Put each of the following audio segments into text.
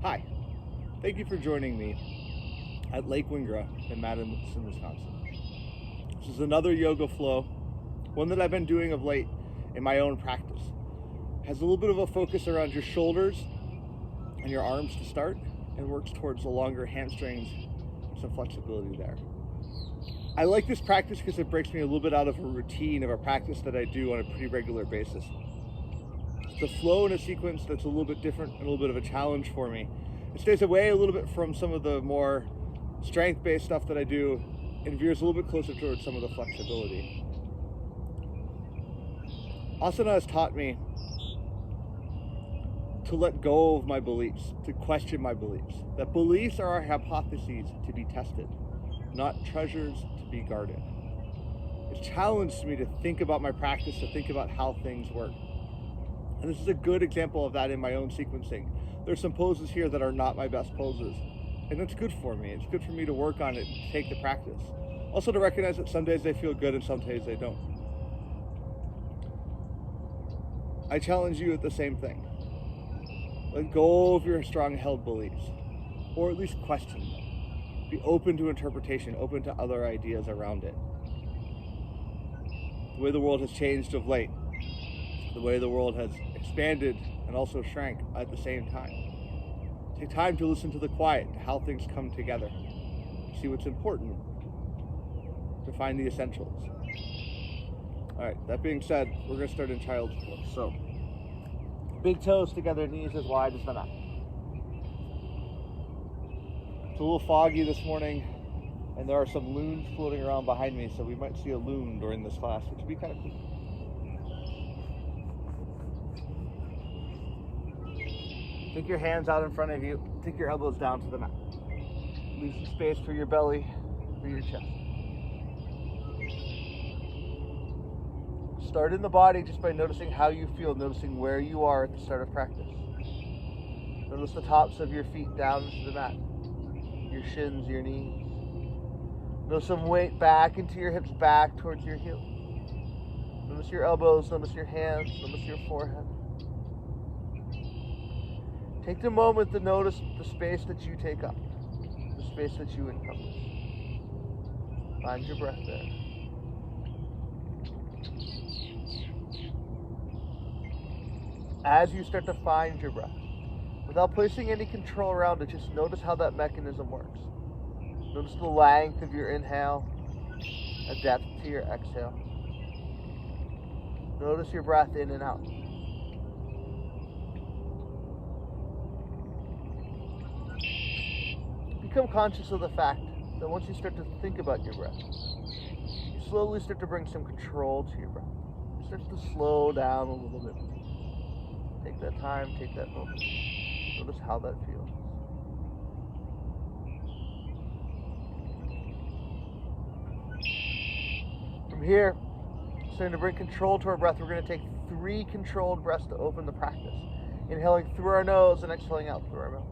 Hi, thank you for joining me at Lake Wingra in Madison, Wisconsin. This is another yoga flow, one that I've been doing of late in my own practice. It has a little bit of a focus around your shoulders and your arms to start, and works towards the longer hamstrings and some flexibility there. I like this practice because it breaks me a little bit out of a routine of a practice that I do on a pretty regular basis. It's a flow in a sequence that's a little bit different and a little bit of a challenge for me. It stays away a little bit from some of the more strength-based stuff that I do and veers a little bit closer towards some of the flexibility. Asana has taught me to let go of my beliefs, to question my beliefs. That beliefs are our hypotheses to be tested, not treasures to be guarded. It's challenged me to think about my practice, to think about how things work. And this is a good example of that in my own sequencing. There's some poses here that are not my best poses, and it's good for me. It's good for me to work on it and take the practice. Also to recognize that some days they feel good and some days they don't. I challenge you at the same thing. Let go of your strong held beliefs, or at least question them. Be open to interpretation, open to other ideas around it. The way the world has changed of late, the way the world has expanded and also shrank at the same time. Take time to listen to the quiet, to how things come together, see what's important, to find the essentials. All right, that being said, we're going to start in child's pose. So, big toes together, knees as wide as the mat. It's a little foggy this morning, and there are some loons floating around behind me, so we might see a loon during this class, which would be kind of cool. Take your hands out in front of you. Take your elbows down to the mat. Leave some space for your belly, for your chest. Start in the body just by noticing how you feel, noticing where you are at the start of practice. Notice the tops of your feet down into the mat, your shins, your knees. Notice some weight back into your hips, back towards your heels. Notice your elbows, notice your hands, notice your forehead. Take the moment to notice the space that you take up, the space that you encompass. Find your breath there. As you start to find your breath, without placing any control around it, just notice how that mechanism works. Notice the length of your inhale, a depth to your exhale. Notice your breath in and out. Become conscious of the fact that once you start to think about your breath, you slowly start to bring some control to your breath. It starts to slow down a little bit. Take that time, take that moment. Notice how that feels. From here, starting to bring control to our breath, we're going to take 3 controlled breaths to open the practice. Inhaling through our nose and exhaling out through our mouth.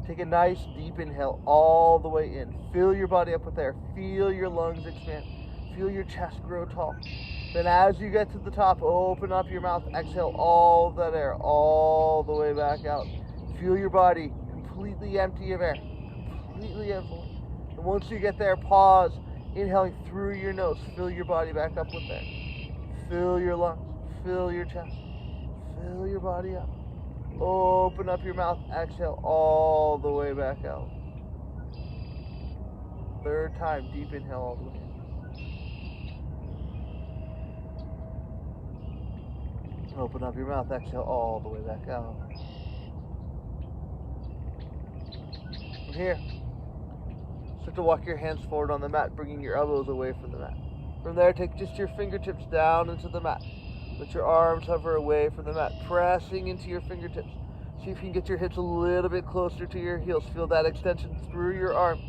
Take a nice deep inhale all the way in. Fill your body up with air. Feel your lungs expand. Feel your chest grow tall. Then as you get to the top, open up your mouth. Exhale all that air all the way back out. Feel your body completely empty of air. Completely empty. And once you get there, pause. Inhaling through your nose. Fill your body back up with air. Fill your lungs. Fill your chest. Fill your body up. Open up your mouth, exhale all the way back out. 3rd time, deep inhale all the way in. Open up your mouth, exhale all the way back out. From here, start to walk your hands forward on the mat, bringing your elbows away from the mat. From there, take just your fingertips down into the mat. Let your arms hover away from the mat, pressing into your fingertips. See if you can get your hips a little bit closer to your heels. Feel that extension through your arm.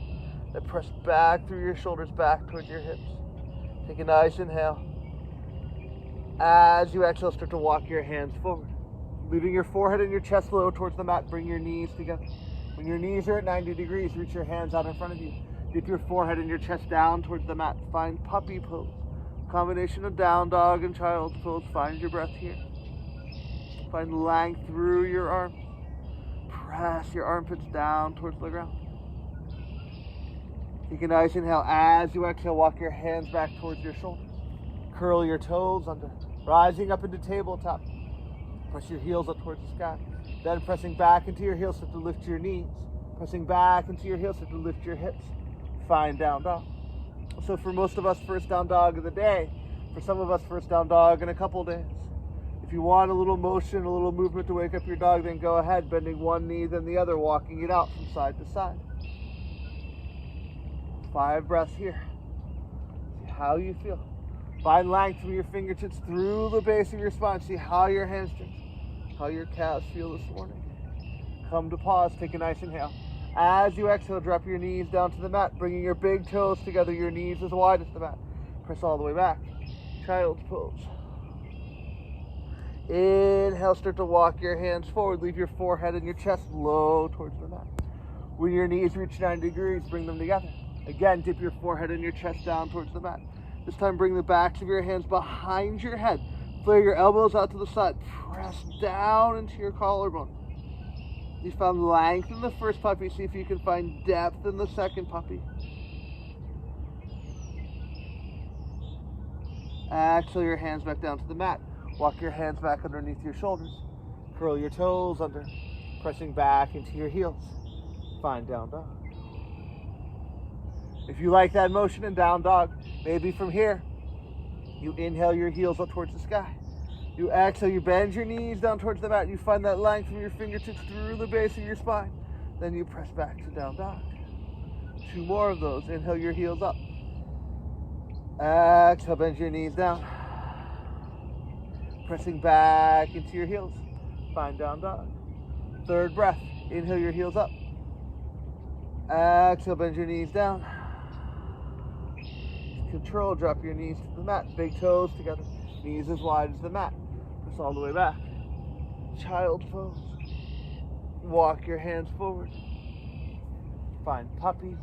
That press back through your shoulders, back towards your hips. Take a nice inhale. As you exhale, start to walk your hands forward. Leaving your forehead and your chest low towards the mat, bring your knees together. When your knees are at 90 degrees, reach your hands out in front of you. Get your forehead and your chest down towards the mat. Find puppy pose. Combination of down dog and child's pose. Find your breath here. Find length through your arms. Press your armpits down towards the ground. Take a nice inhale. As you exhale, walk your hands back towards your shoulders. Curl your toes under. Rising up into tabletop. Press your heels up towards the sky. Then pressing back into your heels, start to lift your knees. Pressing back into your heels, start to lift your hips. Find down dog. So for most of us, first down dog of the day. For some of us, first down dog in a couple days. If you want a little motion, a little movement to wake up your dog, then go ahead, bending one knee, then the other, walking it out from side to side. 5 breaths here. See how you feel. Find length from your fingertips through the base of your spine. See how your hamstrings, how your calves feel this morning. Come to pause. Take a nice inhale. As you exhale, drop your knees down to the mat, bringing your big toes together, your knees as wide as the mat. Press all the way back. Child's pose. Inhale, start to walk your hands forward. Leave your forehead and your chest low towards the mat. When your knees reach 90 degrees, bring them together. Again, dip your forehead and your chest down towards the mat. This time, bring the backs of your hands behind your head. Flare your elbows out to the side. Press down into your collarbone. You found length in the first puppy. See if you can find depth in the second puppy. Exhale your hands back down to the mat. Walk your hands back underneath your shoulders. Curl your toes under. Pressing back into your heels. Find down dog. If you like that motion in down dog, maybe from here, you inhale your heels up towards the sky. You exhale, you bend your knees down towards the mat. You find that length from your fingertips through the base of your spine. Then you press back to down dog. 2 more of those. Inhale your heels up. Exhale, bend your knees down. Pressing back into your heels. Find down dog. 3rd breath. Inhale your heels up. Exhale, bend your knees down. Control, drop your knees to the mat. Big toes together. Knees as wide as the mat. Press all the way back. Child pose. Walk your hands forward. Find puppy.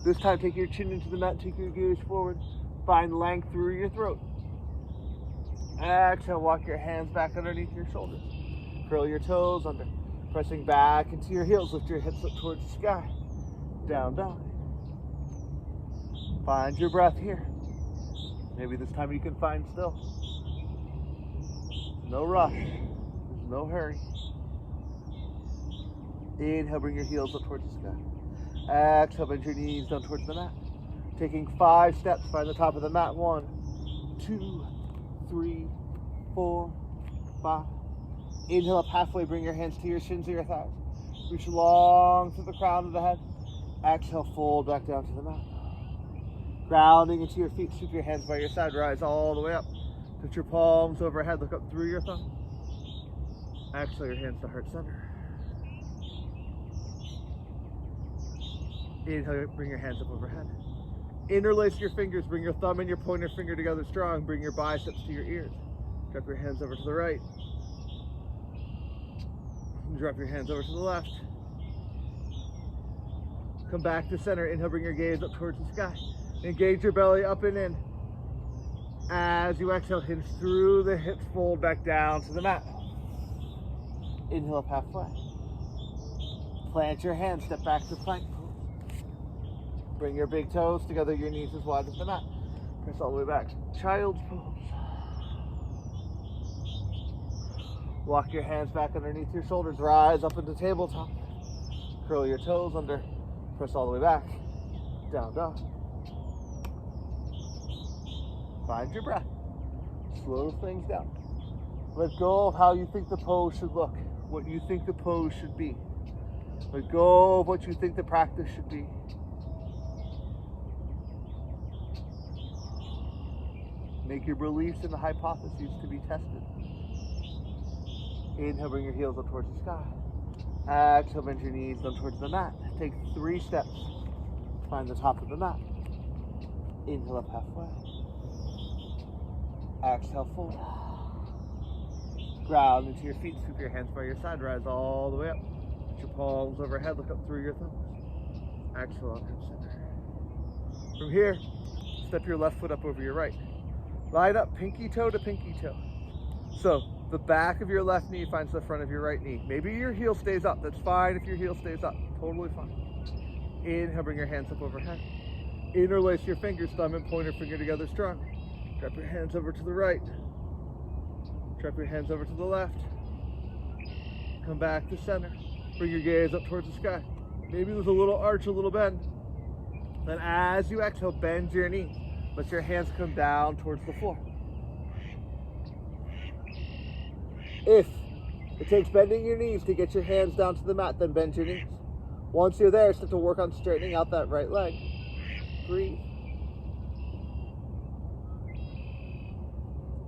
This time, take your chin into the mat. Take your gaze forward. Find length through your throat. Exhale, walk your hands back underneath your shoulders. Curl your toes under. Pressing back into your heels. Lift your hips up towards the sky. Down dog. Find your breath here. Maybe this time you can find still. No rush. There's no hurry. Inhale, bring your heels up towards the sky. Exhale, bend your knees down towards the mat. Taking 5 steps, find the top of the mat. 1, 2, 3, 4, 5. Inhale up halfway, bring your hands to your shins or your thighs. Reach long through the crown of the head. Exhale, fold back down to the mat. Grounding into your feet, sweep your hands by your side, rise all the way up. Put your palms overhead, look up through your thumb. Exhale your hands to heart center. Inhale, bring your hands up overhead. Interlace your fingers, bring your thumb and your pointer finger together strong. Bring your biceps to your ears. Drop your hands over to the right. Drop your hands over to the left. Come back to center. Inhale, bring your gaze up towards the sky. Engage your belly up and in. As you exhale, hinge through the hips, fold back down to the mat. Inhale up halfway. Plant your hands, step back to plank pose. Bring your big toes together, your knees as wide as the mat. Press all the way back. Child's pose. Walk your hands back underneath your shoulders. Rise up into tabletop. Curl your toes under. Press all the way back. Down dog. Find your breath. Slow things down. Let go of how you think the pose should look. What you think the pose should be. Let go of what you think the practice should be. Make your beliefs and the hypotheses to be tested. Inhale, bring your heels up towards the sky. Exhale, bend your knees down towards the mat. Take 3 steps. Find the top of the mat. Inhale up halfway. Exhale, fold. Ground into your feet. Scoop your hands by your side. Rise all the way up. Put your palms overhead. Look up through your thumbs. Exhale on heart center. From here, step your left foot up over your right. Line up pinky toe to pinky toe. So The back of your left knee finds the front of your right knee. Maybe your heel stays up. That's fine if your heel stays up. Totally fine. Inhale, bring your hands up overhead. Interlace your fingers, thumb and pointer finger together strong. Drop your hands over to the right. Drop your hands over to the left. Come back to center. Bring your gaze up towards the sky. Maybe there's a little arch, a little bend. Then as you exhale, bend your knees. Let your hands come down towards the floor. If it takes bending your knees to get your hands down to the mat, then bend your knees. Once you're there, start to work on straightening out that right leg. Breathe.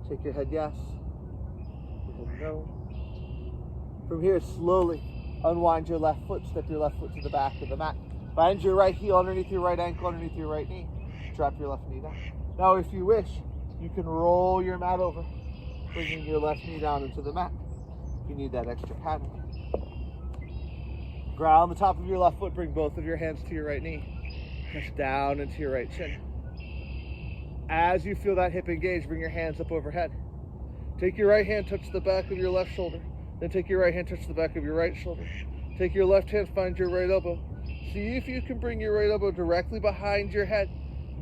Shake your head yes. Your head no. From here, slowly unwind your left foot. Step your left foot to the back of the mat. Find your right heel underneath your right ankle, underneath your right knee. Drop your left knee down. Now, if you wish, you can roll your mat over, bringing your left knee down into the mat. If you need that extra padding. Ground the top of your left foot. Bring both of your hands to your right knee. Press down into your right shin. As you feel that hip engage, bring your hands up overhead. Take your right hand, touch the back of your left shoulder. Then take your right hand, touch the back of your right shoulder. Take your left hand, find your right elbow. See if you can bring your right elbow directly behind your head.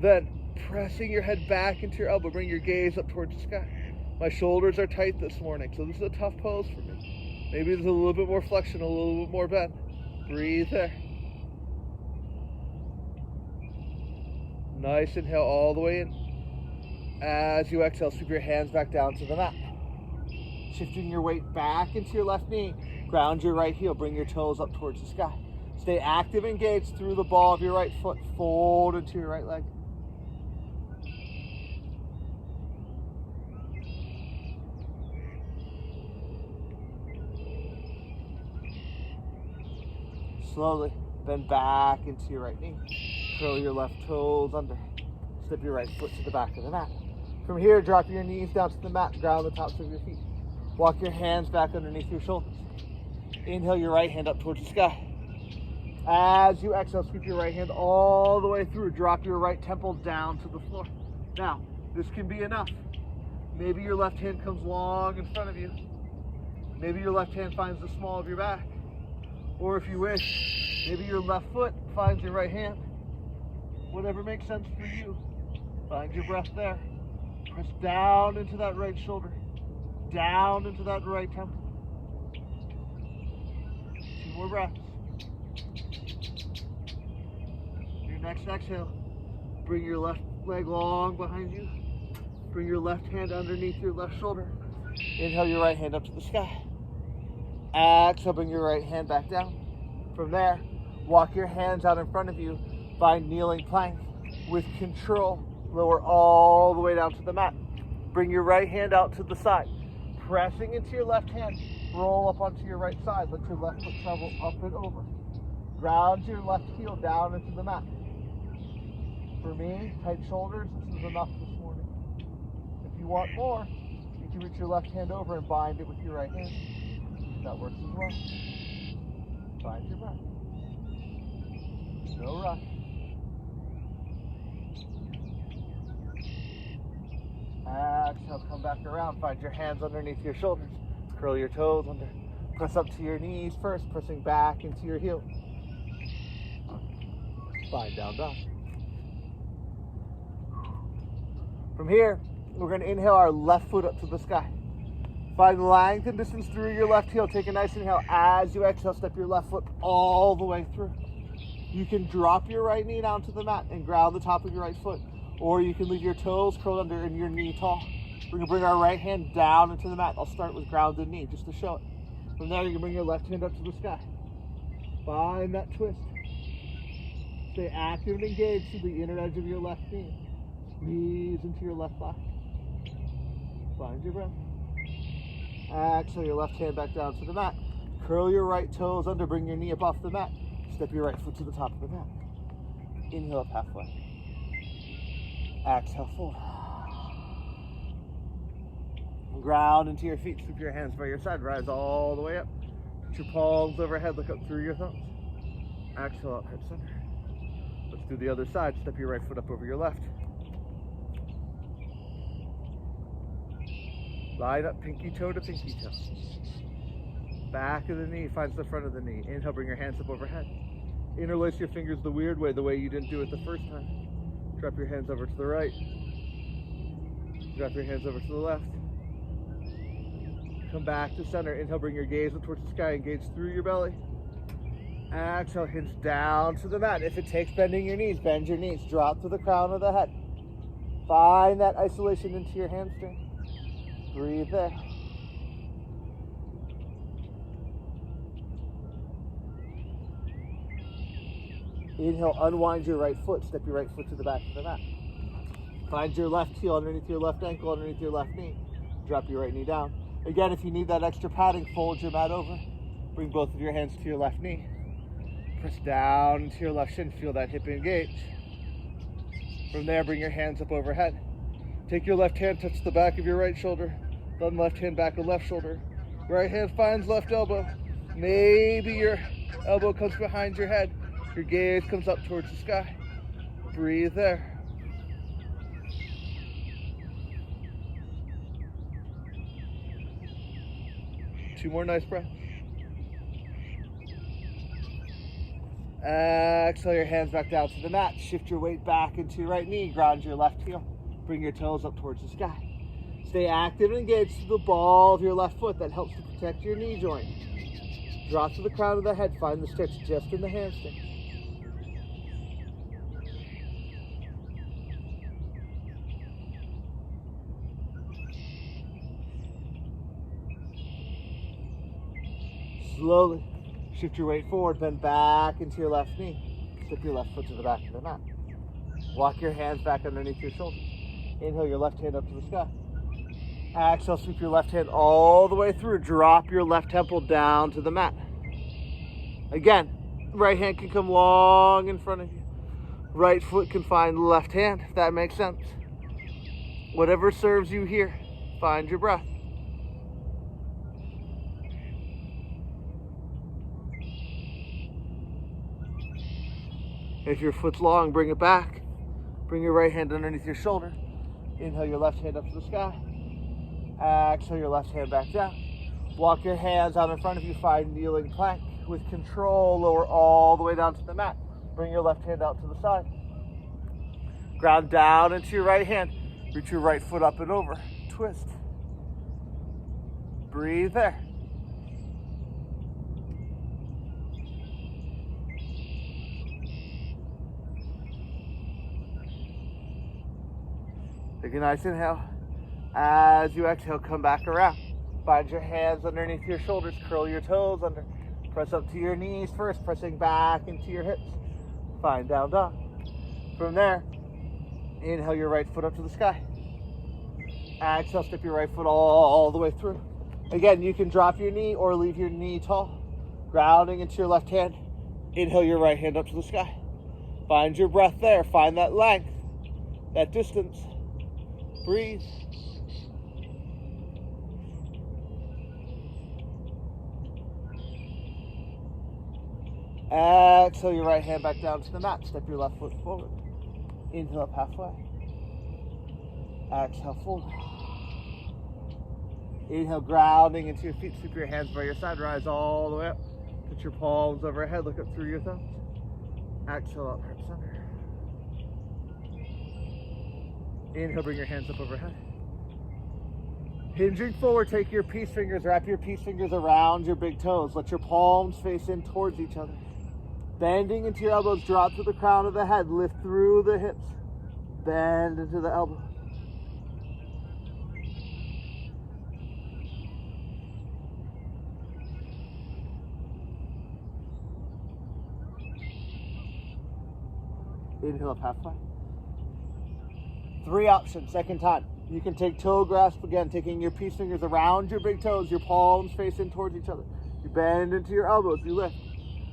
Then, pressing your head back into your elbow, bring your gaze up towards the sky. My shoulders are tight this morning, so this is a tough pose for me. Maybe there's a little bit more flexion, a little bit more bend. Breathe there. Nice inhale all the way in. As you exhale, sweep your hands back down to the mat. Shifting your weight back into your left knee. Ground your right heel. Bring your toes up towards the sky. Stay active, engaged through the ball of your right foot. Fold into your right leg. Slowly bend back into your right knee. Curl your left toes under. Step your right foot to the back of the mat. From here, drop your knees down to the mat. Ground the tops of your feet. Walk your hands back underneath your shoulders. Inhale your right hand up towards the sky. As you exhale, sweep your right hand all the way through. Drop your right temple down to the floor. Now, this can be enough. Maybe your left hand comes long in front of you. Maybe your left hand finds the small of your back. Or if you wish, maybe your left foot finds your right hand. Whatever makes sense for you. Find your breath there. Press down into that right shoulder. Down into that right temple. 2 more breaths. Your next exhale, bring your left leg long behind you. Bring your left hand underneath your left shoulder. Inhale your right hand up to the sky. Exhale, bring your right hand back down. From there, walk your hands out in front of you. Find kneeling plank. With control, lower all the way down to the mat. Bring your right hand out to the side. Pressing into your left hand, roll up onto your right side. Let your left foot travel up and over. Ground your left heel down into the mat. For me, tight shoulders, this is enough this morning. If you want more, you can reach your left hand over and bind it with your right hand. That works as well. Find your breath. No rush. Exhale, come back around. Find your hands underneath your shoulders. Curl your toes under. Press up to your knees first, pressing back into your heels. Find down dog. From here, we're going to inhale our left foot up to the sky. Find length and distance through your left heel. Take a nice inhale. As you exhale, step your left foot all the way through. You can drop your right knee down to the mat and ground the top of your right foot. Or you can leave your toes curled under and your knee tall. We're going to bring our right hand down into the mat. I'll start with grounded knee just to show it. From there, you can bring your left hand up to the sky. Find that twist. Stay active and engaged to the inner edge of your left knee. Squeeze into your left thigh. Find your breath. Exhale your left hand back down to the mat. Curl your right toes under. Bring your knee up off the mat. Step your right foot to the top of the mat. Inhale up halfway. Exhale, fold. Ground into your feet. Sweep your hands by your side. Rise all the way up. Put your palms overhead. Look up through your thumbs. Exhale up, head center. Let's do the other side. Step your right foot up over your left. Line up pinky toe to pinky toe. Back of the knee finds the front of the knee. Inhale, bring your hands up overhead. Interlace your fingers the weird way, the way you didn't do it the first time. Drop your hands over to the right. Drop your hands over to the left. Come back to center. Inhale, bring your gaze up towards the sky. Engage through your belly. Exhale, hinge down to the mat. If it takes bending your knees, bend your knees. Drop to the crown of the head. Find that isolation into your hamstring. Breathe there. Inhale, unwind your right foot. Step your right foot to the back of the mat. Find your left heel underneath your left ankle, underneath your left knee. Drop your right knee down. Again, if you need that extra padding, fold your mat over. Bring both of your hands to your left knee. Press down into your left shin. Feel that hip engage. From there, bring your hands up overhead. Take your left hand, touch the back of your right shoulder. Then left hand back of left shoulder. Right hand finds left elbow. Maybe your elbow comes behind your head. Your gaze comes up towards the sky. Breathe there. Two more nice breaths. Exhale your hands back down to the mat. Shift your weight back into your right knee. Ground your left heel. Bring your toes up towards the sky. Stay active and engaged to the ball of your left foot. That helps to protect your knee joint. Drop to the crown of the head. Find the stretch just in the hamstring. Slowly shift your weight forward, bend back into your left knee. Step your left foot to the back of the mat. Walk your hands back underneath your shoulders. Inhale your left hand up to the sky. Exhale, sweep your left hand all the way through. Drop your left temple down to the mat. Again, right hand can come long in front of you. Right foot can find the left hand, if that makes sense. Whatever serves you here, find your breath. If your foot's long, bring it back. Bring your right hand underneath your shoulder. Inhale your left hand up to the sky. Exhale your left hand back down. Walk your hands out in front of you. Find kneeling plank. With control, lower all the way down to the mat. Bring your left hand out to the side. Ground down into your right hand. Reach your right foot up and over. Twist. Breathe there. Take a nice inhale. As you exhale, come back around. Find your hands underneath your shoulders. Curl your toes under. Press up to your knees first, pressing back into your hips. Find down dog. From there, inhale your right foot up to the sky. Exhale, step your right foot all the way through. Again, you can drop your knee or leave your knee tall. Grounding into your left hand. Inhale your right hand up to the sky. Find your breath there. Find that length, that distance. Breathe. Exhale your right hand back down to the mat. Step your left foot forward. Inhale up halfway. Exhale forward. Inhale, grounding into your feet. Sweep your hands by your side. Rise all the way up. Put your palms overhead. Look up through your thumbs. Exhale up, heart center. Inhale, bring your hands up overhead. Hinging forward, take your peace fingers, wrap your peace fingers around your big toes. Let your palms face in towards each other. Bending into your elbows, drop to the crown of the head. Lift through the hips. Bend into the elbow. Inhale up halfway. 3 options, second time. You can take toe grasp again, taking your peace fingers around your big toes, your palms face in towards each other. You bend into your elbows, you lift.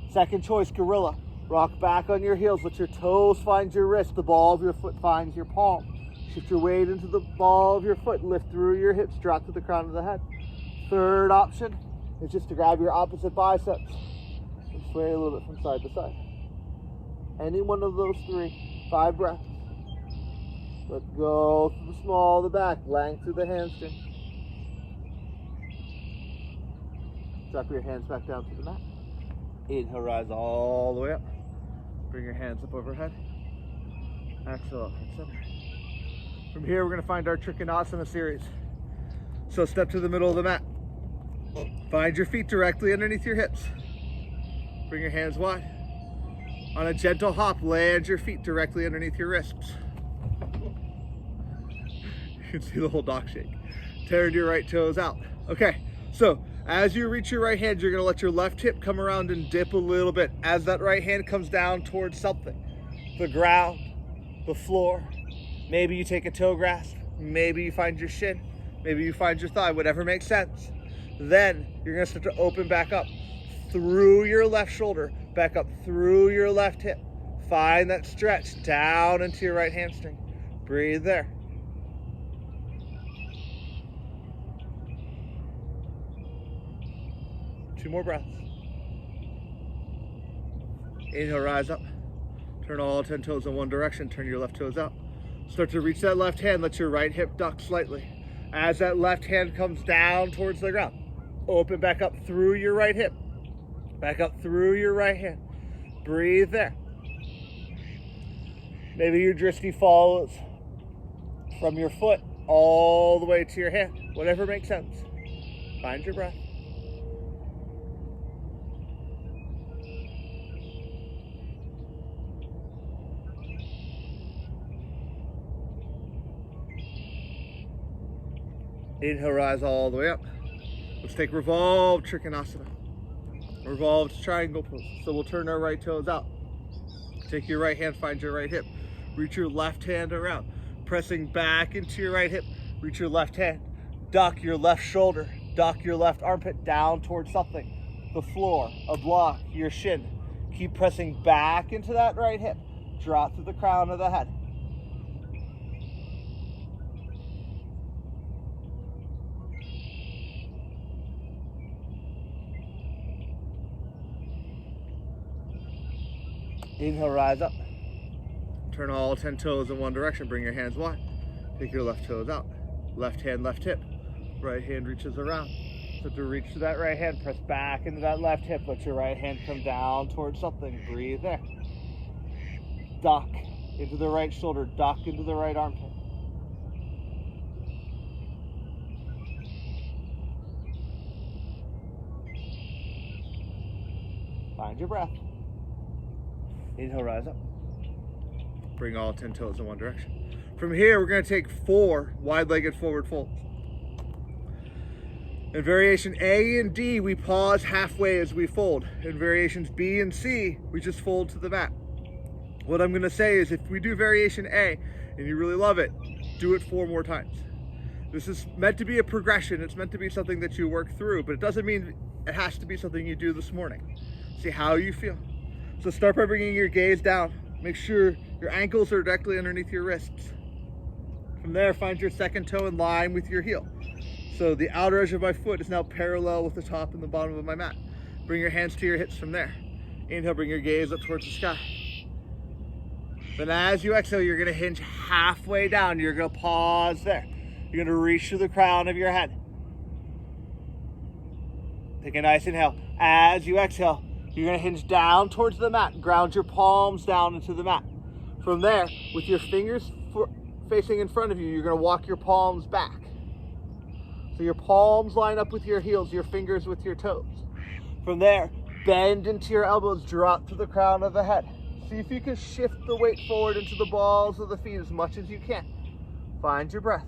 Second choice, gorilla. Rock back on your heels, let your toes find your wrist, the ball of your foot finds your palm. Shift your weight into the ball of your foot, lift through your hips, drop to the crown of the head. Third option is just to grab your opposite biceps and sway a little bit from side to side. Any one of those 3, 5 breaths. Let go through the small of the back, length through the hamstring. Drop your hands back down to the mat. Inhale, rise all the way up. Bring your hands up overhead. Exhale, heart center. From here, we're going to find our Trikonasana series. So step to the middle of the mat. Find your feet directly underneath your hips. Bring your hands wide. On a gentle hop, land your feet directly underneath your wrists. You can see the whole dog shake. Turn your right toes out. Okay, so as you reach your right hand, you're gonna let your left hip come around and dip a little bit. As that right hand comes down towards something, the ground, the floor, maybe you take a toe grasp, maybe you find your shin, maybe you find your thigh, whatever makes sense. Then you're gonna start to open back up through your left shoulder, back up through your left hip. Find that stretch down into your right hamstring. Breathe there. Two more breaths. Inhale, rise up. Turn all 10 toes in one direction. Turn your left toes out. Start to reach that left hand. Let your right hip duck slightly. As that left hand comes down towards the ground, open back up through your right hip. Back up through your right hand. Breathe there. Maybe your drishti follows from your foot all the way to your hand. Whatever makes sense. Find your breath. Inhale, rise all the way up. Let's take revolved Trikonasana. Revolved triangle pose. So we'll turn our right toes out. Take your right hand, find your right hip. Reach your left hand around. Pressing back into your right hip. Reach your left hand. Duck your left shoulder. Duck your left armpit down towards something. The floor, a block, your shin. Keep pressing back into that right hip. Drop to the crown of the head. Inhale, rise up. Turn all 10 toes in one direction. Bring your hands wide. Take your left toes out. Left hand, left hip. Right hand reaches around. So to reach to that right hand, press back into that left hip. Let your right hand come down towards something. Breathe there. Duck into the right shoulder. Duck into the right armpit. Find your breath. Inhale, rise up. Bring all 10 toes in one direction. From here, we're going to take 4 wide-legged forward folds. In variation A and D, we pause halfway as we fold. In variations B and C, we just fold to the mat. What I'm going to say is if we do variation A and you really love it, do it 4 more times. This is meant to be a progression. It's meant to be something that you work through, but it doesn't mean it has to be something you do this morning. See how you feel. So start by bringing your gaze down. Make sure your ankles are directly underneath your wrists. From there, find your second toe in line with your heel. So the outer edge of my foot is now parallel with the top and the bottom of my mat. Bring your hands to your hips from there. Inhale, bring your gaze up towards the sky. Then as you exhale, you're gonna hinge halfway down. You're gonna pause there. You're gonna reach to the crown of your head. Take a nice inhale. As you exhale, you're gonna hinge down towards the mat. Ground your palms down into the mat. From there, with your fingers facing in front of you, you're gonna walk your palms back. So your palms line up with your heels, your fingers with your toes. From there, bend into your elbows, drop to the crown of the head. See if you can shift the weight forward into the balls of the feet as much as you can. Find your breath.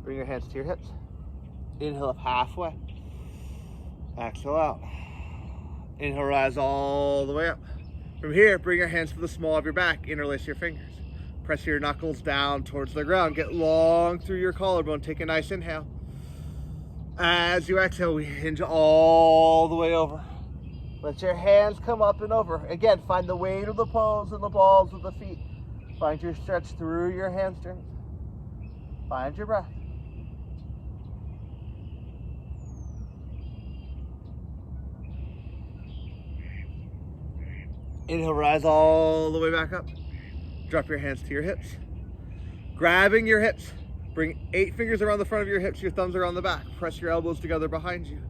Bring your hands to your hips. Inhale up halfway. Exhale out. Inhale, rise all the way up. From here, bring your hands to the small of your back. Interlace your fingers. Press your knuckles down towards the ground. Get long through your collarbone. Take a nice inhale. As you exhale, we hinge all the way over. Let your hands come up and over. Again, find the weight of the pose and the balls of the feet. Find your stretch through your hamstrings. Find your breath. Inhale, rise all the way back up. Drop your hands to your hips. Grabbing your hips. Bring 8 fingers around the front of your hips, your thumbs around the back. Press your elbows together behind you.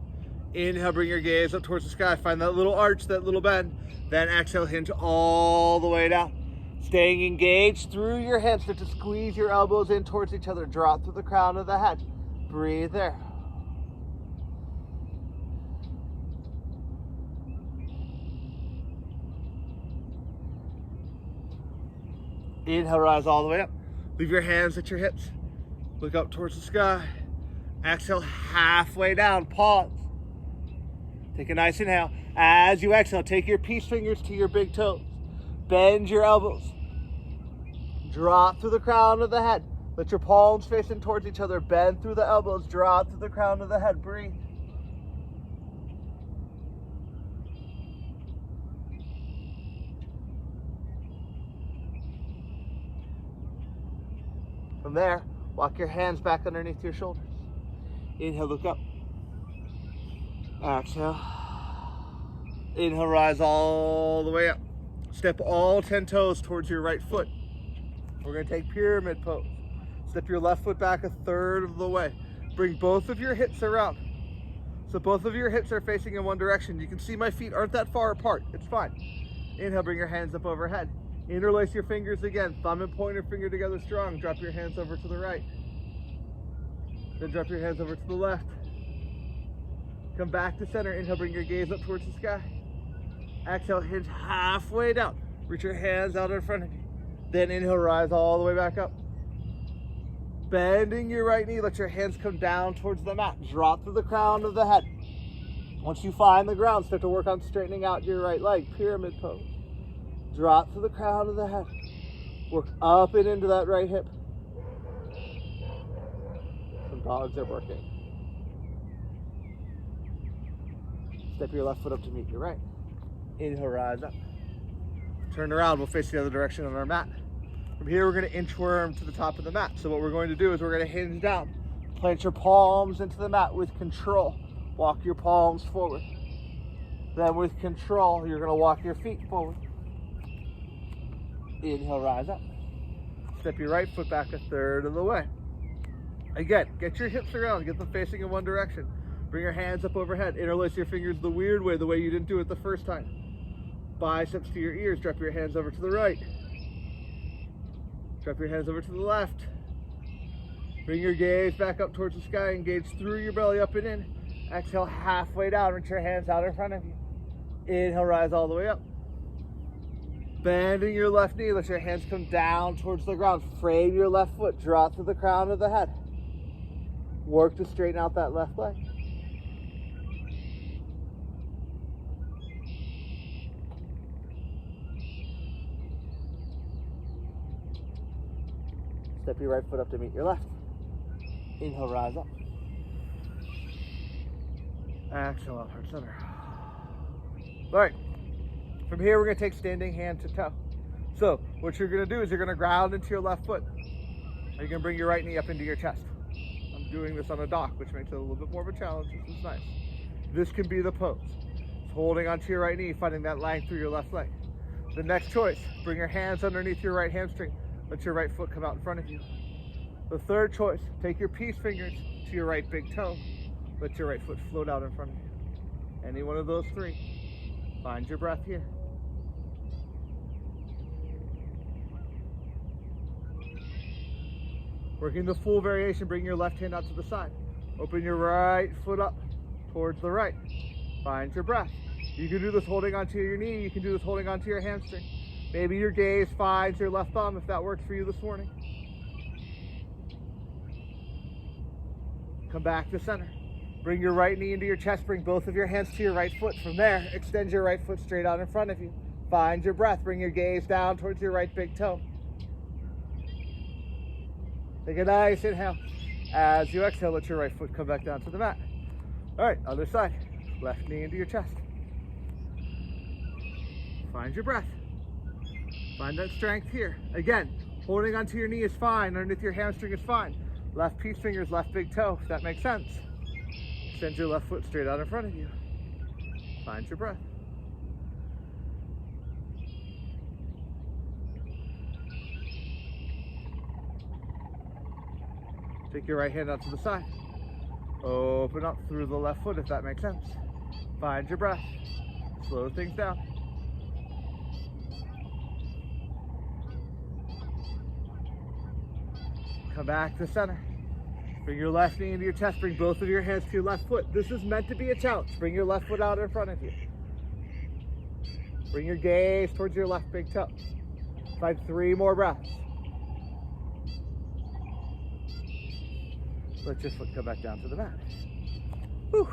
Inhale, bring your gaze up towards the sky. Find that little arch, that little bend. Then exhale, hinge all the way down. Staying engaged through your hands. Start to squeeze your elbows in towards each other. Drop through the crown of the head. Breathe there. Inhale, rise all the way up. Leave your hands at your hips. Look up towards the sky. Exhale, halfway down. Pause. Take a nice inhale. As you exhale, take your peace fingers to your big toes. Bend your elbows. Drop through the crown of the head. Let your palms face in towards each other. Bend through the elbows. Drop through the crown of the head. Breathe. From there, walk your hands back underneath your shoulders. Inhale, look up. Exhale. Inhale, rise all the way up. Step all 10 toes towards your right foot. We're going to take pyramid pose. Step your left foot back 1/3 of the way. Bring both of your hips around. So both of your hips are facing in one direction. You can see my feet aren't that far apart. It's fine. Inhale, bring your hands up overhead. Interlace your fingers again. Thumb and pointer finger together strong. Drop your hands over to the right. Then drop your hands over to the left. Come back to center. Inhale, bring your gaze up towards the sky. Exhale, hinge halfway down. Reach your hands out in front of you. Then inhale, rise all the way back up. Bending your right knee, let your hands come down towards the mat. Drop through the crown of the head. Once you find the ground, start to work on straightening out your right leg. Pyramid pose. Drop through the crown of the head. Work up and into that right hip. Some dogs are barking. Step your left foot up to meet your right. Inhale, rise up. Turn around, we'll face the other direction on our mat. From here, we're going to inchworm to the top of the mat. So what we're going to do is we're going to hinge down. Plant your palms into the mat with control. Walk your palms forward. Then with control, you're going to walk your feet forward. Inhale, rise up. Step your right foot back 1/3 of the way. Again, get your hips around, get them facing in one direction. Bring your hands up overhead. Interlace your fingers the weird way, the way you didn't do it the first time. Biceps to your ears. Drop your hands over to the right. Drop your hands over to the left. Bring your gaze back up towards the sky. Engage through your belly, up and in. Exhale, halfway down. Reach your hands out in front of you. Inhale, rise all the way up. Bending your left knee. Let your hands come down towards the ground. Frame your left foot. Drop to the crown of the head. Work to straighten out that left leg. Step your right foot up to meet your left. Inhale, rise up. Exhale, out, heart center. All right. From here, we're going to take standing hand to toe. So what you're going to do is you're going to ground into your left foot. You're going to bring your right knee up into your chest. I'm doing this on a dock, which makes it a little bit more of a challenge. This is nice. This can be the pose. It's holding onto your right knee, finding that line through your left leg. The next choice, bring your hands underneath your right hamstring. Let your right foot come out in front of you. The third choice, take your peace fingers to your right big toe. Let your right foot float out in front of you. Any one of those three. Find your breath here. Working the full variation, bring your left hand out to the side. Open your right foot up towards the right. Find your breath. You can do this holding onto your knee. You can do this holding onto your hamstring. Maybe your gaze finds your left thumb if that works for you this morning. Come back to center. Bring your right knee into your chest. Bring both of your hands to your right foot. From there, extend your right foot straight out in front of you. Find your breath. Bring your gaze down towards your right big toe. Take a nice inhale. As you exhale, let your right foot come back down to the mat. All right, other side. Left knee into your chest. Find your breath. Find that strength here. Again, holding onto your knee is fine. Underneath your hamstring is fine. Left peace fingers, left big toe, if that makes sense. Extend your left foot straight out in front of you. Find your breath. Take your right hand out to the side. Open up through the left foot, if that makes sense. Find your breath. Slow things down. Come back to center. Bring your left knee into your chest. Bring both of your hands to your left foot. This is meant to be a challenge. Bring your left foot out in front of you. Bring your gaze towards your left big toe. Find 3 more breaths. Let your foot come back down to the mat. Whew.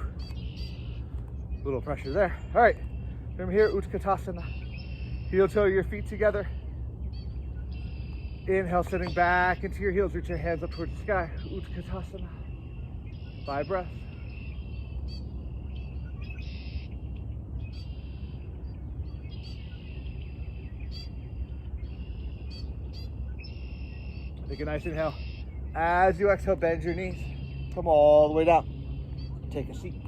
Little pressure there. All right, from here, Utkatasana. Heel toe your feet together. Inhale, sitting back into your heels. Reach your hands up towards the sky. Utkatasana. 5 breaths. Take a nice inhale. As you exhale, bend your knees. Come all the way down. Take a seat.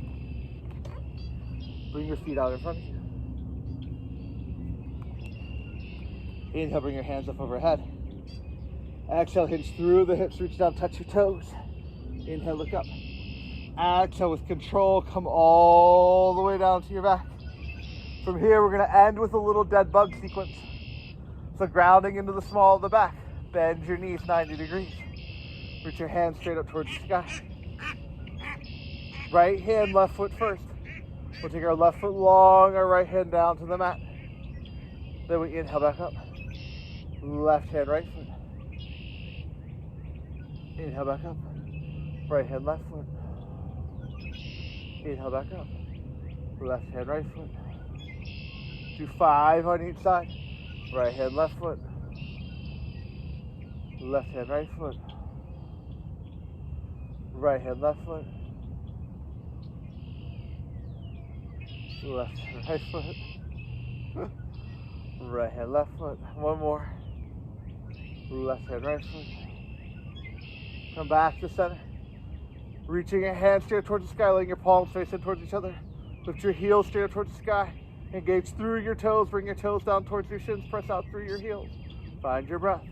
Bring your feet out in front of you. Inhale, bring your hands up overhead. Exhale, hinge through the hips, reach down, touch your toes. Inhale, look up. Exhale, with control, come all the way down to your back. From here, we're gonna end with a little dead bug sequence. So grounding into the small of the back. Bend your knees 90 degrees. Reach your hands straight up towards the sky. Right hand, left foot first. We'll take our left foot long, our right hand down to the mat. Then we inhale back up. Left hand, right foot. Inhale back up. Right hand, left foot. Inhale back up. Left hand, right foot. Do 5 on each side. Right hand, left foot. Left hand, right foot. Right hand, left foot. Left hand, right foot. Right hand, left foot. One more. Left hand, right foot. Come back to center. Reaching your hands straight towards the sky, letting your palms face in towards each other. Lift your heels straight up towards the sky. Engage through your toes. Bring your toes down towards your shins. Press out through your heels. Find your breath.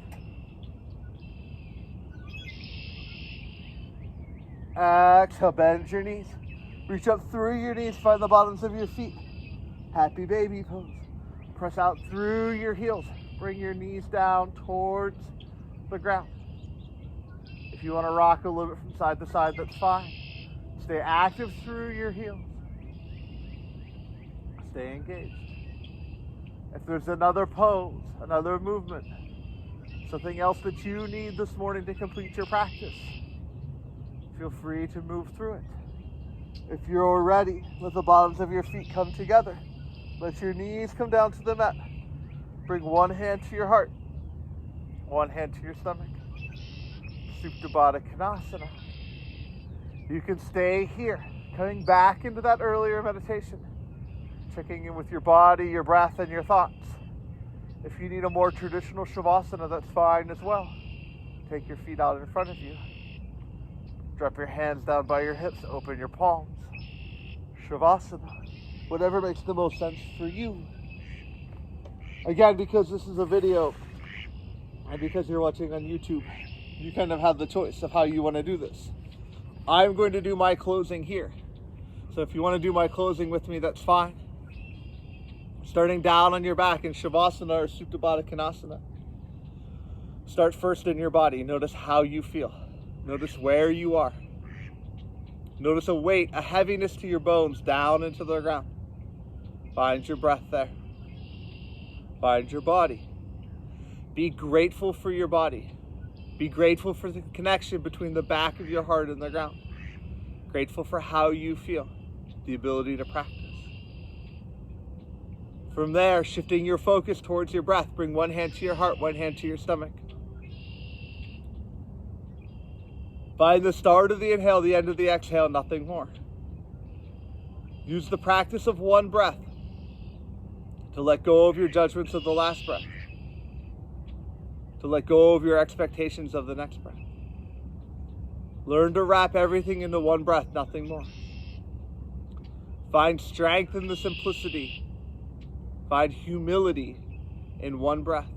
Exhale, bend your knees. Reach up through your knees, find the bottoms of your feet. Happy baby pose. Press out through your heels. Bring your knees down towards the ground. If you want to rock a little bit from side to side, that's fine. Stay active through your heels. Stay engaged. If there's another pose, another movement, something else that you need this morning to complete your practice, feel free to move through it. If you're ready, let the bottoms of your feet come together. Let your knees come down to the mat. Bring one hand to your heart, one hand to your stomach. Supta Baddha Konasana. You can stay here, coming back into that earlier meditation, checking in with your body, your breath, and your thoughts. If you need a more traditional Shavasana, that's fine as well. Take your feet out in front of you. Drop your hands down by your hips, open your palms. Shavasana. Whatever makes the most sense for you. Again, because this is a video, and because you're watching on YouTube, you kind of have the choice of how you want to do this. I'm going to do my closing here. So if you want to do my closing with me, that's fine. Starting down on your back in Shavasana or Supta Baddha Konasana. Start first in your body. Notice how you feel. Notice where you are. Notice a weight, a heaviness to your bones down into the ground. Find your breath there. Find your body. Be grateful for your body. Be grateful for the connection between the back of your heart and the ground. Grateful for how you feel, the ability to practice. From there, shifting your focus towards your breath. Bring one hand to your heart, one hand to your stomach. Find the start of the inhale, the end of the exhale, nothing more. Use the practice of one breath to let go of your judgments of the last breath, to let go of your expectations of the next breath. Learn to wrap everything into one breath, nothing more. Find strength in the simplicity. Find humility in one breath.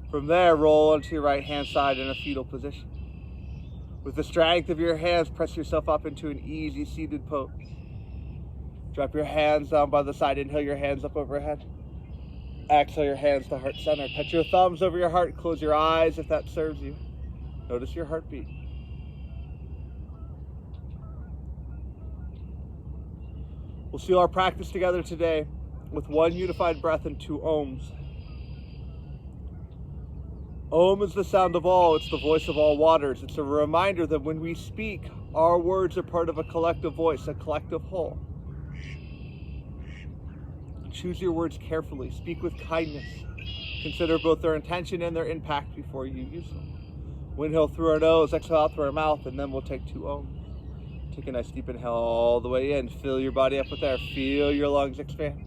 From there, roll onto your right hand side in a fetal position. With the strength of your hands, press yourself up into an easy seated pose. Drop your hands down by the side. Inhale your hands up overhead. Exhale your hands to heart center. Touch your thumbs over your heart. Close your eyes if that serves you. Notice your heartbeat. We'll seal our practice together today with one unified breath and 2 ohms. Om is the sound of all. It's the voice of all waters. It's a reminder that when we speak, our words are part of a collective voice, a collective whole. Choose your words carefully. Speak with kindness. Consider both their intention and their impact before you use them. Inhale through our nose, exhale out through our mouth, and then we'll take 2 ohms. Take a nice deep inhale all the way in. Fill your body up with air. Feel your lungs expand.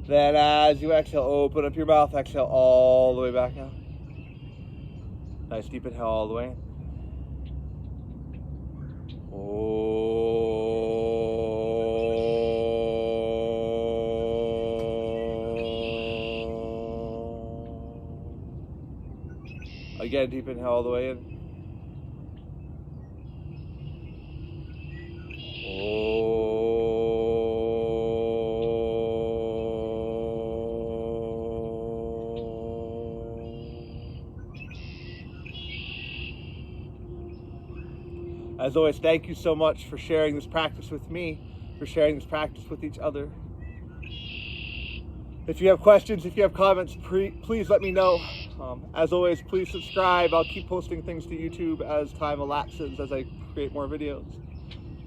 Then as you exhale, open up your mouth. Exhale all the way back out. Nice deep inhale all the way in. Again, deep inhale all the way in. As always, thank you so much for sharing this practice with me, for sharing this practice with each other. If you have questions, if you have comments, please let me know. As always, please subscribe. I'll keep posting things to YouTube as time elapses, as I create more videos.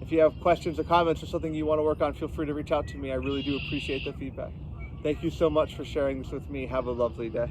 If you have questions or comments or something you want to work on, feel free to reach out to me. I really do appreciate the feedback. Thank you so much for sharing this with me. Have a lovely day.